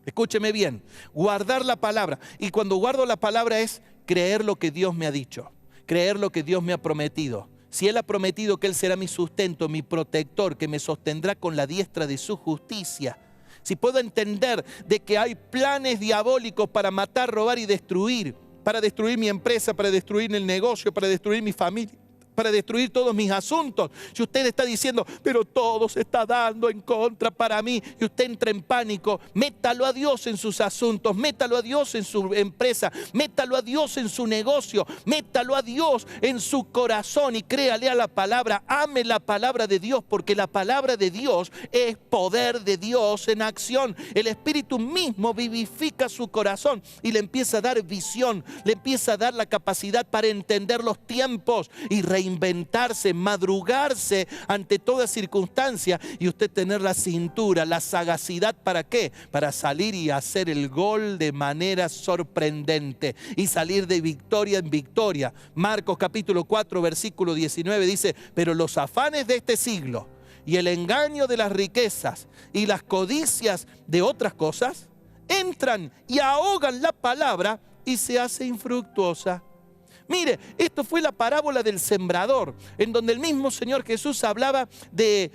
Escúcheme bien, guardar la palabra. Y cuando guardo la palabra es creer lo que Dios me ha dicho, creer lo que Dios me ha prometido. Si Él ha prometido que Él será mi sustento, mi protector, que me sostendrá con la diestra de su justicia. Si puedo entender de que hay planes diabólicos para matar, robar y destruir, para destruir mi empresa, para destruir el negocio, para destruir mi familia, para destruir todos mis asuntos. Si usted está diciendo, pero todo se está dando en contra para mí, y usted entra en pánico, métalo a Dios en sus asuntos, métalo a Dios en su empresa, métalo a Dios en su negocio, métalo a Dios en su corazón y créale a la palabra, ame la palabra de Dios, porque la palabra de Dios es poder de Dios en acción. El Espíritu mismo vivifica su corazón y le empieza a dar visión, le empieza a dar la capacidad para entender los tiempos y reír reinventarse, madrugarse ante toda circunstancia y usted tener la cintura, la sagacidad, ¿para qué? Para salir y hacer el gol de manera sorprendente y salir de victoria en victoria. Marcos capítulo 4 versículo 19 dice: pero los afanes de este siglo y el engaño de las riquezas y las codicias de otras cosas entran y ahogan la palabra y se hace infructuosa. Mire, esto fue la parábola del sembrador, en donde el mismo Señor Jesús hablaba de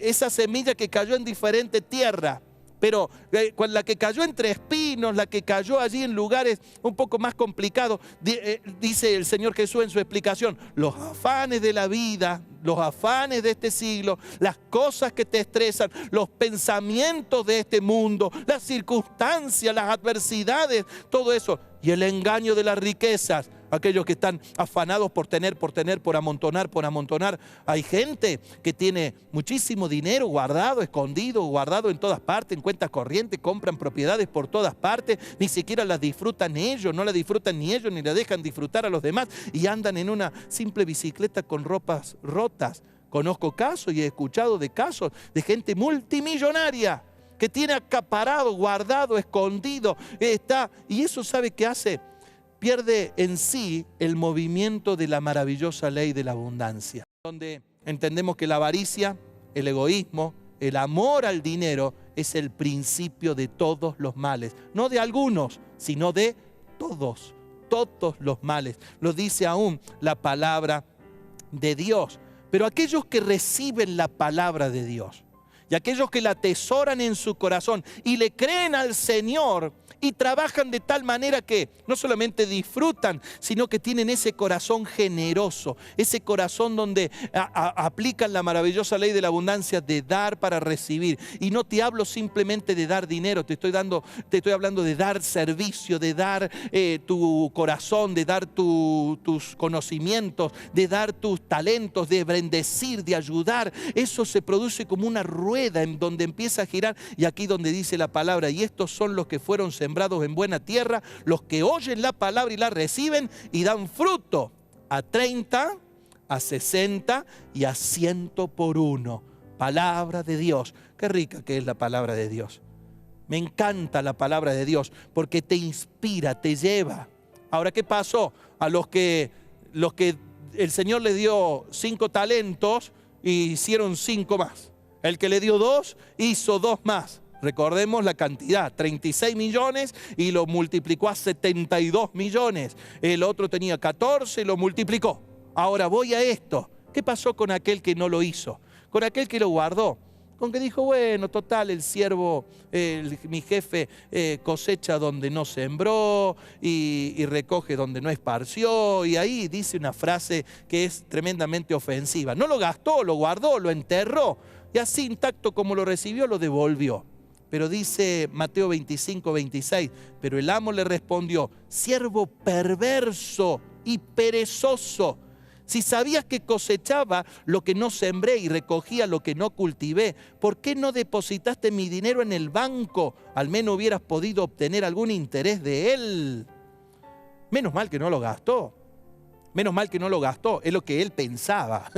esa semilla que cayó en diferente tierra. Pero la que cayó entre espinos, la que cayó allí en lugares un poco más complicados, dice el Señor Jesús en su explicación: los afanes de la vida, los afanes de este siglo, las cosas que te estresan, los pensamientos de este mundo, las circunstancias, las adversidades, todo eso, y el engaño de las riquezas. Aquellos que están afanados por tener, por amontonar, por amontonar. Hay gente que tiene muchísimo dinero guardado, escondido, guardado en todas partes, en cuentas corrientes, compran propiedades por todas partes, ni siquiera las disfrutan ellos, no las disfrutan ni ellos, ni la dejan disfrutar a los demás, y andan en una simple bicicleta con ropas rotas. Conozco casos y he escuchado de casos de gente multimillonaria que tiene acaparado, guardado, escondido, y eso, ¿sabe qué hace? Pierde en sí el movimiento de la maravillosa ley de la abundancia, donde entendemos que la avaricia, el egoísmo, el amor al dinero es el principio de todos los males, no de algunos, sino de todos los males. Lo dice aún la palabra de Dios. Pero aquellos que reciben la palabra de Dios y aquellos que la atesoran en su corazón y le creen al Señor y trabajan de tal manera que no solamente disfrutan, sino que tienen ese corazón generoso, ese corazón donde aplican la maravillosa ley de la abundancia de dar para recibir. Y no te hablo simplemente de dar dinero, te estoy hablando de dar servicio, de dar tu corazón, de dar tus conocimientos, de dar tus talentos, de bendecir, de ayudar. Eso se produce como una rueda en donde empieza a girar, y aquí donde dice la palabra: y estos son los que fueron sembrados en buena tierra, los que oyen la palabra y la reciben y dan fruto a 30, a 60 y a 100 por uno. Palabra de Dios. Qué rica que es la palabra de Dios. Me encanta la palabra de Dios porque te inspira, te lleva. Ahora, ¿qué pasó? A los que el Señor le dio 5 talentos, hicieron 5 más. El que le dio 2 hizo 2 más. Recordemos la cantidad, 36 millones y lo multiplicó a 72 millones. El otro tenía 14 y lo multiplicó. Ahora voy a esto. ¿Qué pasó con aquel que no lo hizo? Con aquel que lo guardó. Con que dijo: bueno, total, el siervo, mi jefe cosecha donde no sembró y recoge donde no esparció. Y ahí dice una frase que es tremendamente ofensiva. No lo gastó, lo guardó, lo enterró. Y así, intacto como lo recibió, lo devolvió. Pero dice Mateo 25, 26, pero el amo le respondió: siervo perverso y perezoso, si sabías que cosechaba lo que no sembré y recogía lo que no cultivé, ¿por qué no depositaste mi dinero en el banco? Al menos hubieras podido obtener algún interés de él. Menos mal que no lo gastó. Menos mal que no lo gastó, es lo que él pensaba.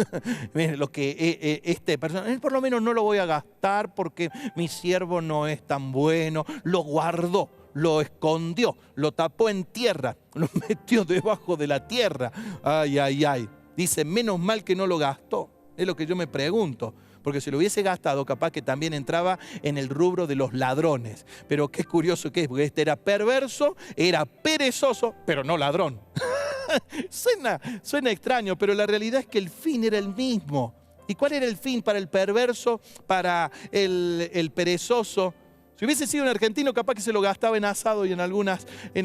Lo que este persona, él por lo menos no lo voy a gastar porque mi siervo no es tan bueno. Lo guardó, lo escondió, lo tapó en tierra, lo metió debajo de la tierra. Ay, ay, ay. Dice: menos mal que no lo gastó. Es lo que yo me pregunto. Porque si lo hubiese gastado, capaz que también entraba en el rubro de los ladrones. Pero qué curioso que es, porque este era perverso, era perezoso, pero no ladrón. Suena extraño, pero la realidad es que el fin era el mismo. ¿Y cuál era el fin para el perverso, para el perezoso? Si hubiese sido un argentino, capaz que se lo gastaba en asado y en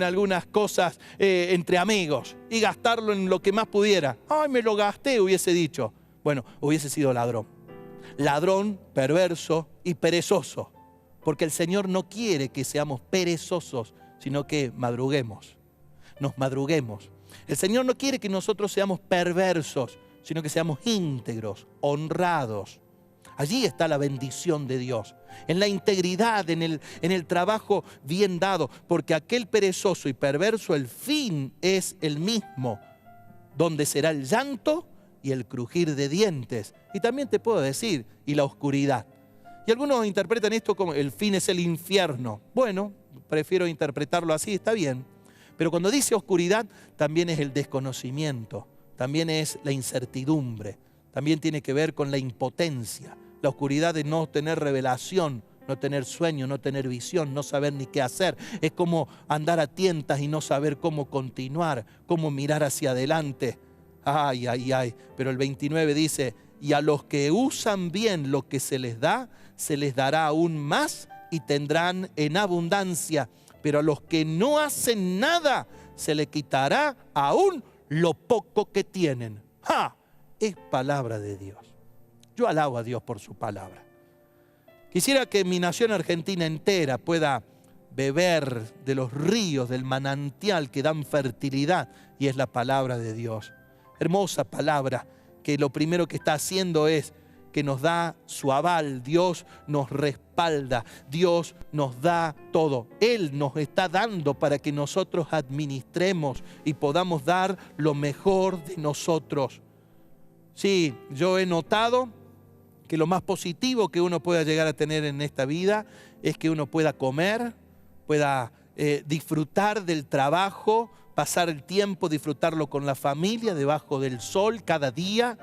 algunas cosas entre amigos, y gastarlo en lo que más pudiera. ¡Ay, me lo gasté!, hubiese dicho. Bueno, hubiese sido ladrón. Ladrón, perverso y perezoso. Porque el Señor no quiere que seamos perezosos, sino que madruguemos. Nos madruguemos. El Señor no quiere que nosotros seamos perversos, sino que seamos íntegros, honrados. Allí está la bendición de Dios, en la integridad, en el trabajo bien dado, porque aquel perezoso y perverso, el fin es el mismo, donde será el llanto y el crujir de dientes. Y también te puedo decir, y la oscuridad. Y algunos interpretan esto como el fin es el infierno. Bueno, prefiero interpretarlo así, está bien. Pero cuando dice oscuridad, también es el desconocimiento, también es la incertidumbre, también tiene que ver con la impotencia, la oscuridad de no tener revelación, no tener sueño, no tener visión, no saber ni qué hacer. Es como andar a tientas y no saber cómo continuar, cómo mirar hacia adelante. Ay, ay, ay. Pero el 29 dice, y a los que usan bien lo que se les da, se les dará aún más y tendrán en abundancia. Pero a los que no hacen nada, se les quitará aún lo poco que tienen. ¡Ja! Es palabra de Dios. Yo alabo a Dios por su palabra. Quisiera que mi nación argentina entera pueda beber de los ríos, del manantial que dan fertilidad, y es la palabra de Dios. Hermosa palabra que lo primero que está haciendo es que nos da su aval. Dios nos respalda, Dios nos da todo. Él nos está dando para que nosotros administremos y podamos dar lo mejor de nosotros. Sí, yo he notado que lo más positivo que uno pueda llegar a tener en esta vida es que uno pueda comer, pueda disfrutar del trabajo, pasar el tiempo, disfrutarlo con la familia, debajo del sol, cada día,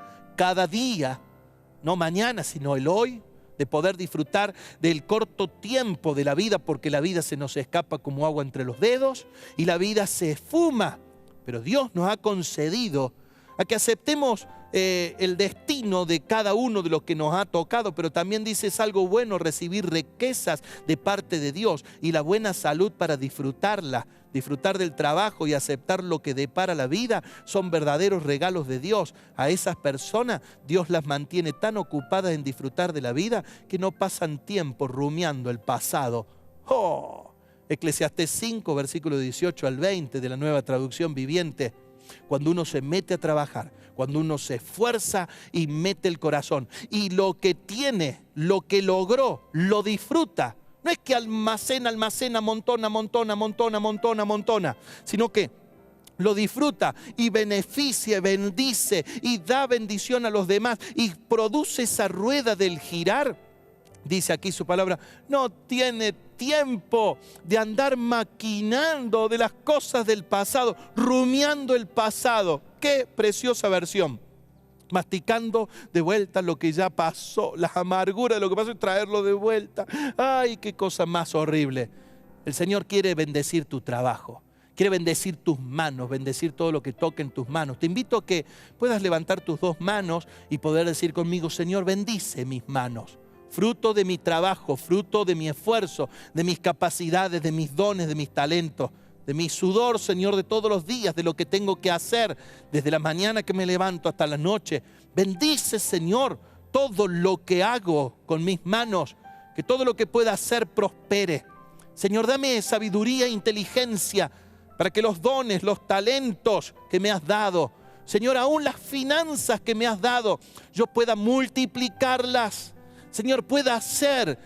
no mañana, sino el hoy, de poder disfrutar del corto tiempo de la vida, porque la vida se nos escapa como agua entre los dedos y la vida se esfuma. Pero Dios nos ha concedido a que aceptemos el destino de cada uno de los que nos ha tocado, pero también dice es algo bueno recibir riquezas de parte de Dios y la buena salud para disfrutarla. Disfrutar del trabajo y aceptar lo que depara la vida son verdaderos regalos de Dios. A esas personas Dios las mantiene tan ocupadas en disfrutar de la vida que no pasan tiempo rumiando el pasado. ¡Oh! Eclesiastés 5, versículo 18 al 20 de la Nueva Traducción Viviente. Cuando uno se mete a trabajar, cuando uno se esfuerza y mete el corazón y lo que tiene, lo que logró, lo disfruta. No es que almacena, amontona, sino que lo disfruta y beneficia, bendice y da bendición a los demás y produce esa rueda del girar. Dice aquí su palabra, no tiene tiempo de andar maquinando de las cosas del pasado, rumiando el pasado. Qué preciosa versión. Masticando de vuelta lo que ya pasó, las amarguras de lo que pasó y traerlo de vuelta. ¡Ay, qué cosa más horrible! El Señor quiere bendecir tu trabajo, quiere bendecir tus manos, bendecir todo lo que toque en tus manos. Te invito a que puedas levantar tus dos manos y poder decir conmigo, Señor, bendice mis manos. Fruto de mi trabajo, fruto de mi esfuerzo, de mis capacidades, de mis dones, de mis talentos. De mi sudor, Señor, de todos los días, de lo que tengo que hacer, desde la mañana que me levanto hasta la noche. Bendice, Señor, todo lo que hago con mis manos, que todo lo que pueda hacer prospere. Señor, dame sabiduría e inteligencia para que los dones, los talentos que me has dado, Señor, aún las finanzas que me has dado, yo pueda multiplicarlas. Señor, pueda ser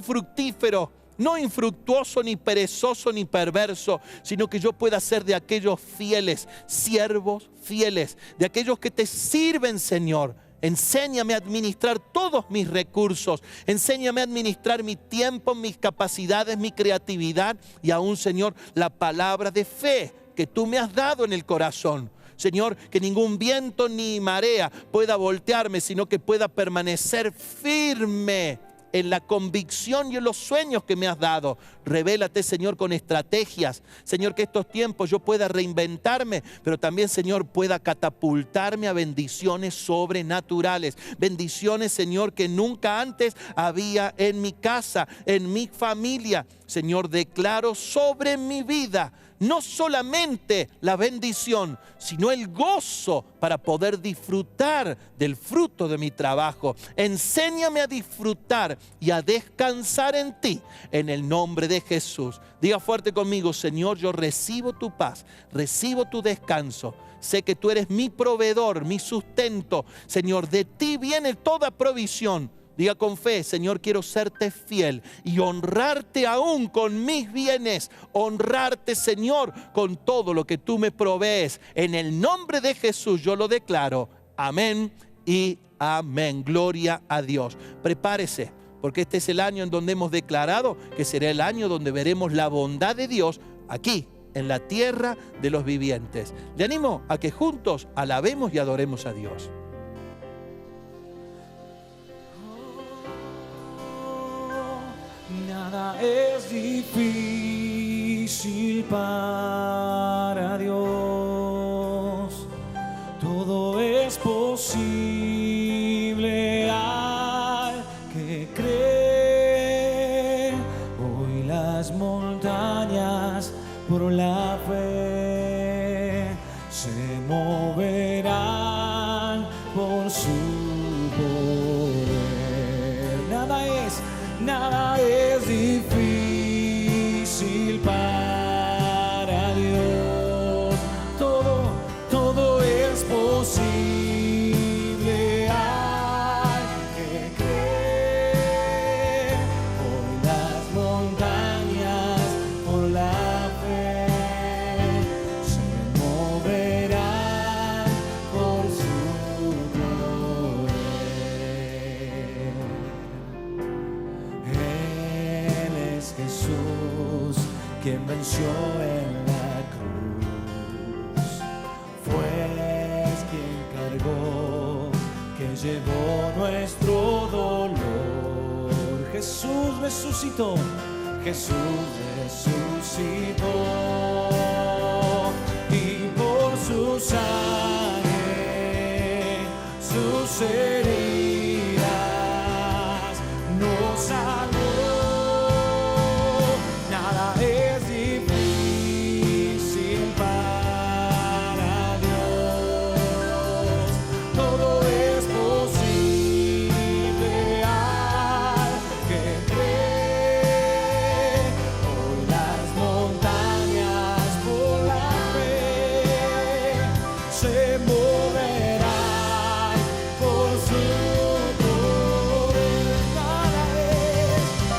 fructífero, no infructuoso, ni perezoso, ni perverso, sino que yo pueda ser de aquellos fieles, siervos fieles, de aquellos que te sirven, Señor. Enséñame a administrar todos mis recursos, enséñame a administrar mi tiempo, mis capacidades, mi creatividad y aún, Señor, la palabra de fe que tú me has dado en el corazón. Señor, que ningún viento ni marea pueda voltearme, sino que pueda permanecer firme en la convicción y en los sueños que me has dado. Revélate, Señor, con estrategias. Señor, que estos tiempos yo pueda reinventarme, pero también, Señor, pueda catapultarme a bendiciones sobrenaturales. Bendiciones, Señor, que nunca antes había en mi casa, en mi familia. Señor, declaro sobre mi vida no solamente la bendición, sino el gozo para poder disfrutar del fruto de mi trabajo. Enséñame a disfrutar y a descansar en ti, en el nombre de Jesús. Diga fuerte conmigo, Señor, yo recibo tu paz, recibo tu descanso. Sé que tú eres mi proveedor, mi sustento. Señor, de ti viene toda provisión. Diga con fe: Señor, quiero serte fiel y honrarte aún con mis bienes. Honrarte, Señor, con todo lo que tú me provees. En el nombre de Jesús yo lo declaro. Amén y amén. Gloria a Dios. Prepárese, porque este es el año en donde hemos declarado que será el año donde veremos la bondad de Dios aquí, en la tierra de los vivientes. Le animo a que juntos alabemos y adoremos a Dios. Nada es difícil para Dios, todo es posible al que cree. Hoy las montañas por la fe se moverán por su poder. Nada es difícil para Dios. Todo es posible al que cree. Hoy las montañas por la fe se moverán por su poder. Él es Jesús quien venció en la cruz. Fue quien cargó, que llevó nuestro dolor. Jesús resucitó, Jesús resucitó. Y por su sangre, sus heridas nos salvó. Nada es difícil para Dios. Todo es posible al que cree. Hoy las montañas por la fe se moverán por su poder.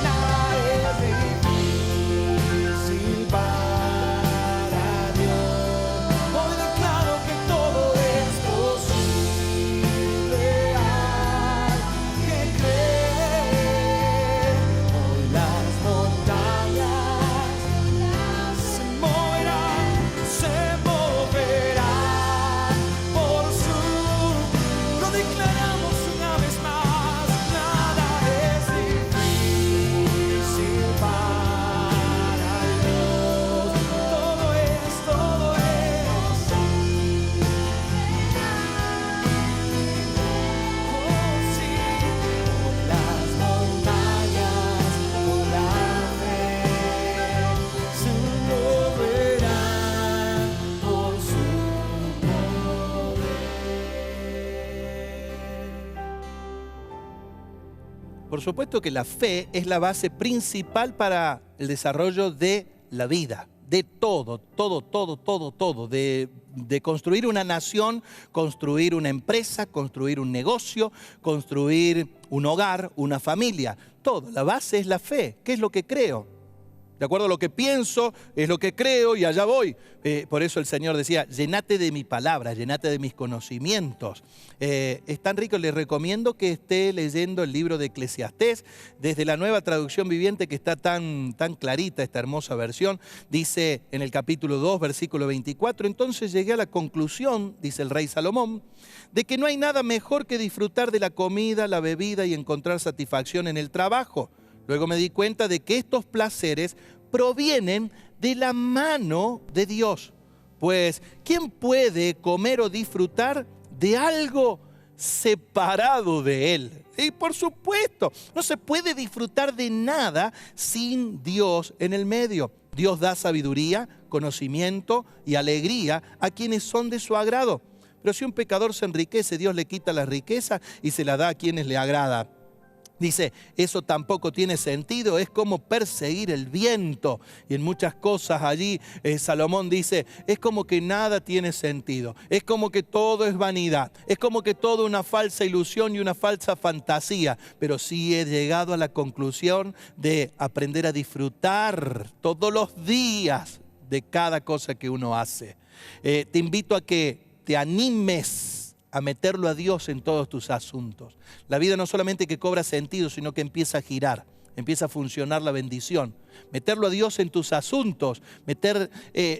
Nada es difícil para Dios. Hoy declaro que todo es posible al que cree. Hoy las montañas se moverán por su. Lo declaramos una vez más. Nada es difícil para Dios. Todo es. Oh, sí. Las montañas por la fe se moverán por su poder. Por supuesto que la fe es la base principal para el desarrollo de la vida, de todo, de construir una nación, construir una empresa, construir un negocio, construir un hogar, una familia. Todo, la base es la fe. ¿Qué es lo que creo? De acuerdo a lo que pienso, es lo que creo y allá voy. Por eso el Señor decía: llenate de mi palabra, llenate de mis conocimientos. Es tan rico, les recomiendo que esté leyendo el libro de Eclesiastés, desde la Nueva Traducción Viviente, que está tan clarita esta hermosa versión. Dice en el capítulo 2, versículo 24, entonces llegué a la conclusión, dice el rey Salomón, de que no hay nada mejor que disfrutar de la comida, la bebida y encontrar satisfacción en el trabajo. Luego me di cuenta de que estos placeres provienen de la mano de Dios. Pues, ¿quién puede comer o disfrutar de algo separado de Él? Y por supuesto, no se puede disfrutar de nada sin Dios en el medio. Dios da sabiduría, conocimiento y alegría a quienes son de su agrado. Pero si un pecador se enriquece, Dios le quita la riqueza y se la da a quienes le agrada. Dice, eso tampoco tiene sentido, es como perseguir el viento. Y en muchas cosas allí Salomón dice, es como que nada tiene sentido, es como que todo es vanidad, es como que todo es una falsa ilusión y una falsa fantasía. Pero sí he llegado a la conclusión de aprender a disfrutar todos los días de cada cosa que uno hace. Te invito a que te animes a meterlo a Dios en todos tus asuntos. La vida no solamente que cobra sentido, sino que empieza a girar, empieza a funcionar la bendición. Meterlo a Dios en tus asuntos, meter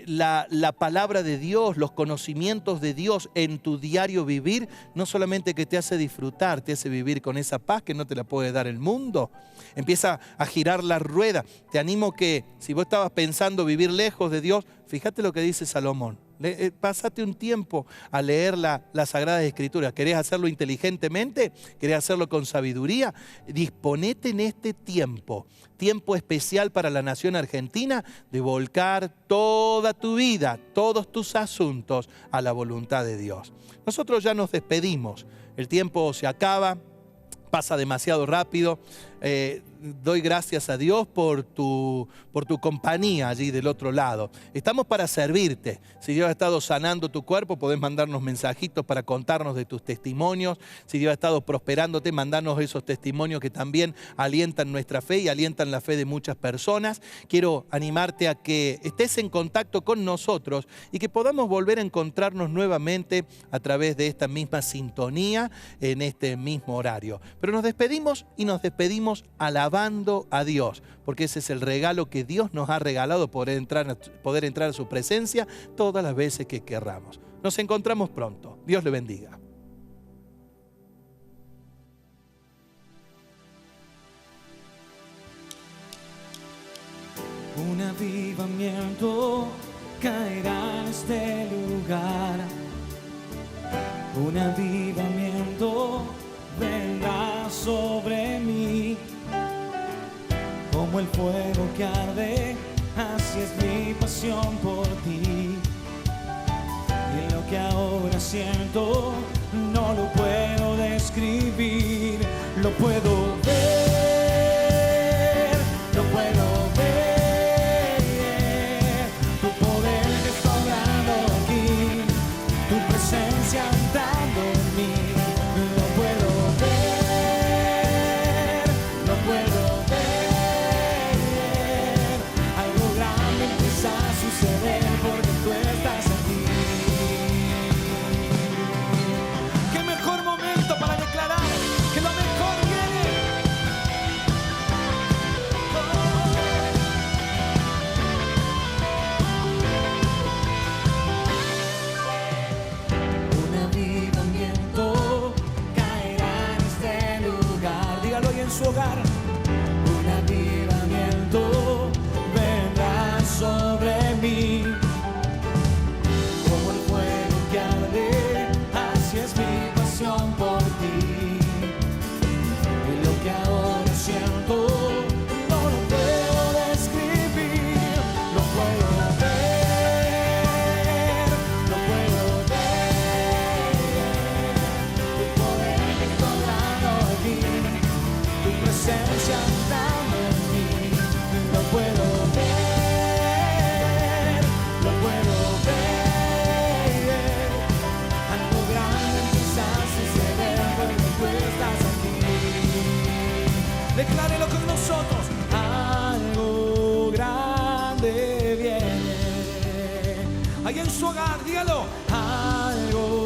la palabra de Dios, los conocimientos de Dios en tu diario vivir, no solamente que te hace disfrutar, te hace vivir con esa paz que no te la puede dar el mundo. Empieza a girar la rueda. Te animo que si vos estabas pensando vivir lejos de Dios, fíjate lo que dice Salomón. Pásate un tiempo a leer las Sagradas Escrituras. ¿Querés hacerlo inteligentemente? ¿Querés hacerlo con sabiduría? Disponete en este tiempo especial para la nación argentina, de volcar toda tu vida, todos tus asuntos a la voluntad de Dios. Nosotros ya nos despedimos. El tiempo se acaba, pasa demasiado rápido. Doy gracias a Dios por tu compañía allí del otro lado. Estamos para servirte. Si Dios ha estado sanando tu cuerpo, podés mandarnos mensajitos para contarnos de tus testimonios. Si Dios ha estado prosperándote, mandanos esos testimonios que también alientan nuestra fe y alientan la fe de muchas personas. Quiero animarte a que estés en contacto con nosotros y que podamos volver a encontrarnos nuevamente a través de esta misma sintonía, en este mismo horario. Pero nos despedimos y nos despedimos alabando a Dios, porque ese es el regalo que Dios nos ha regalado, poder entrar a su presencia todas las veces que querramos. Nos encontramos pronto. Dios le bendiga. Un avivamiento caerá en este lugar. Un avivamiento vendrá sobre mí. Como el fuego que arde, así es mi pasión por ti. Y lo que ahora siento no lo puedo describir. Lo puedo ver, lo puedo ver. Tu poder está obrando aquí, tu presencia entrando en mí. Lo puedo ver, lo puedo ver. Algo grande empieza a suceder porque tú estás aquí. Qué mejor momento para declarar que lo mejor viene. Un avivamiento caerá en este lugar. Dígalo ahí en su hogar. Un avivamiento vendrá sobre mí. Como el fuego que arde, así es mi pasión por ti. Y lo que ahora siento no lo puedo describir. Lo puedo ver, lo puedo ver. Tu poder me está obrando aquí, tu presencia entrando en mí. Lo puedo ver, lo puedo ver. Algo grande empieza a suceder porque tú estás aquí. Declárelo con nosotros. Algo grande viene. Ahí en su hogar, dígalo. Algo